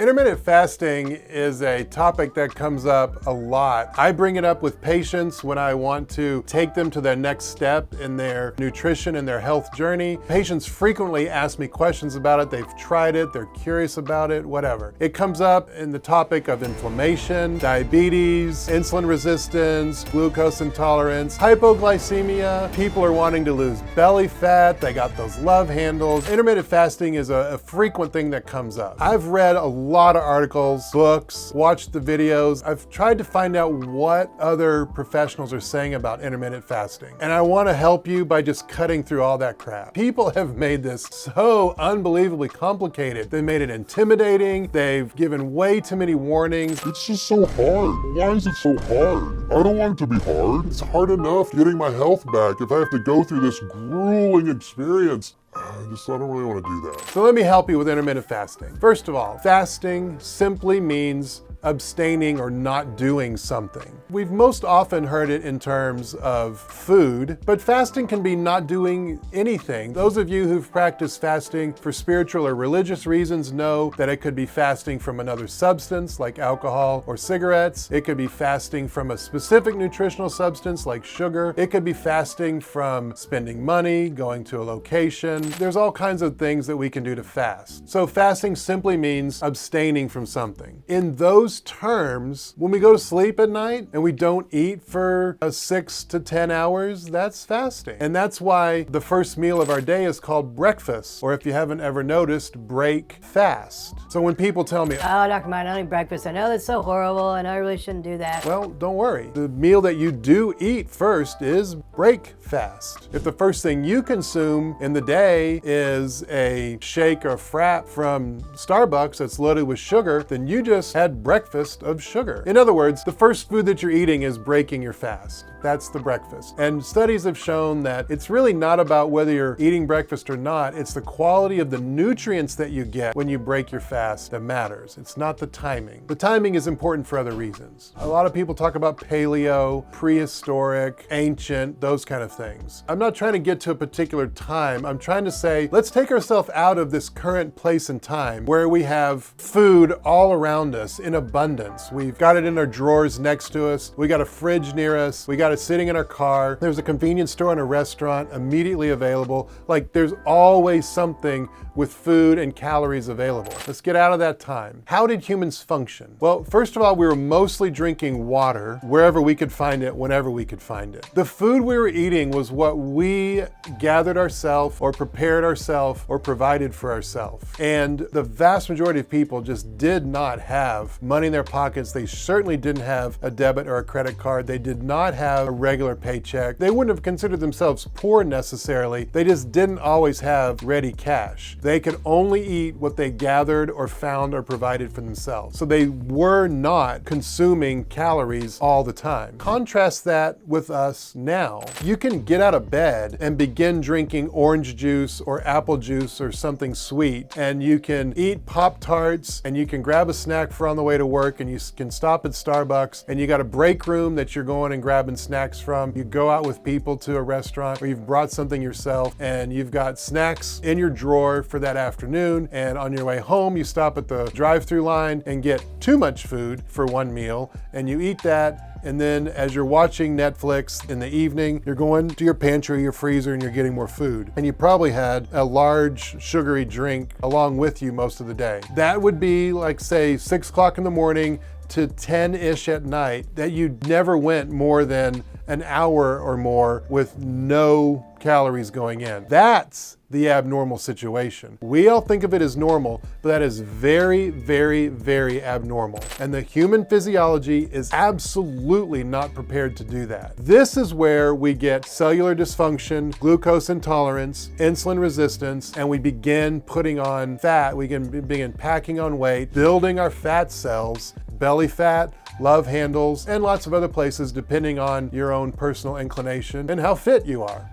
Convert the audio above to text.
Intermittent fasting is a topic that comes up a lot. I bring it up with patients when I want to take them to their next step in their nutrition and their health journey. Patients frequently ask me questions about it. They've tried it, they're curious about it, whatever. It comes up in the topic of inflammation, diabetes, insulin resistance, glucose intolerance, hypoglycemia. People are wanting to lose belly fat. They got those love handles. Intermittent fasting is a frequent thing that comes up. I've read a lot of articles, books, watched the videos. I've tried to find out what other professionals are saying about intermittent fasting. And I want to help you by just cutting through all that crap. People have made this so unbelievably complicated. They made it intimidating. They've given way too many warnings. It's just so hard. Why is it so hard? I don't want it to be hard. It's hard enough getting my health back if I have to go through this grueling experience. I don't really want to do that. So let me help you with intermittent fasting. First of all, fasting simply means abstaining or not doing something. We've most often heard it in terms of food, but fasting can be not doing anything. Those of you who've practiced fasting for spiritual or religious reasons know that it could be fasting from another substance like alcohol or cigarettes. It could be fasting from a specific nutritional substance like sugar. It could be fasting from spending money, going to a location. There's all kinds of things that we can do to fast. So fasting simply means abstaining from something. In those terms, when we go to sleep at night and we don't eat for 6 to 10 hours, that's fasting. And that's why the first meal of our day is called breakfast, or if you haven't ever noticed, break fast. So when people tell me, "Oh, Dr. Martin, I don't eat breakfast. I know that's so horrible and I really shouldn't do that." well, don't worry. The meal that you do eat first is break fast. If the first thing you consume in the day is a shake or frap from Starbucks that's loaded with sugar, then you just had breakfast of sugar. In other words, the first food that you're eating is breaking your fast. That's the breakfast. And studies have shown that it's really not about whether you're eating breakfast or not. It's the quality of the nutrients that you get when you break your fast that matters. It's not the timing. The timing is important for other reasons. A lot of people talk about paleo, prehistoric, ancient, those kind of things. I'm not trying to get to a particular time. I'm trying to say, let's take ourselves out of this current place and time where we have food all around us in abundance. We've got it in our drawers next to us. We got a fridge near us. We got it sitting in our car. There's a convenience store and a restaurant immediately available. Like, there's always something with food and calories available. Let's get out of that time. How did humans function? Well, first of all, we were mostly drinking water wherever we could find it, whenever we could find it. The food we were eating was what we gathered ourselves or prepared ourselves or provided for ourselves. And the vast majority of people just did not have money in their pockets. They certainly didn't have a debit or a credit card. They did not have a regular paycheck. They wouldn't have considered themselves poor necessarily. They just didn't always have ready cash. They could only eat what they gathered or found or provided for themselves. So they were not consuming calories all the time. Contrast that with us now. You can get out of bed and begin drinking orange juice or apple juice or something sweet, and you can eat Pop-Tarts, and you can grab a snack for on the way to work, and you can stop at Starbucks, and you got a break room that you're going and grabbing snacks from. You go out with people to a restaurant, or you've brought something yourself, and you've got snacks in your drawer for that afternoon, and on your way home you stop at the drive-through line and get too much food for one meal, and you eat that, and then as you're watching Netflix in the evening, you're going to your pantry, your freezer, and you're getting more food. And you probably had a large sugary drink along with you most of the day. That would be like, say, 6 o'clock in the morning to 10-ish at night, that you never went more than an hour or more with no calories going in. That's the abnormal situation. We all think of it as normal, but that is very, very, very abnormal. And the human physiology is absolutely not prepared to do that. This is where we get cellular dysfunction, glucose intolerance, insulin resistance, and we begin putting on fat. We can begin packing on weight, building our fat cells, belly fat, love handles, and lots of other places depending on your own personal inclination and how fit you are.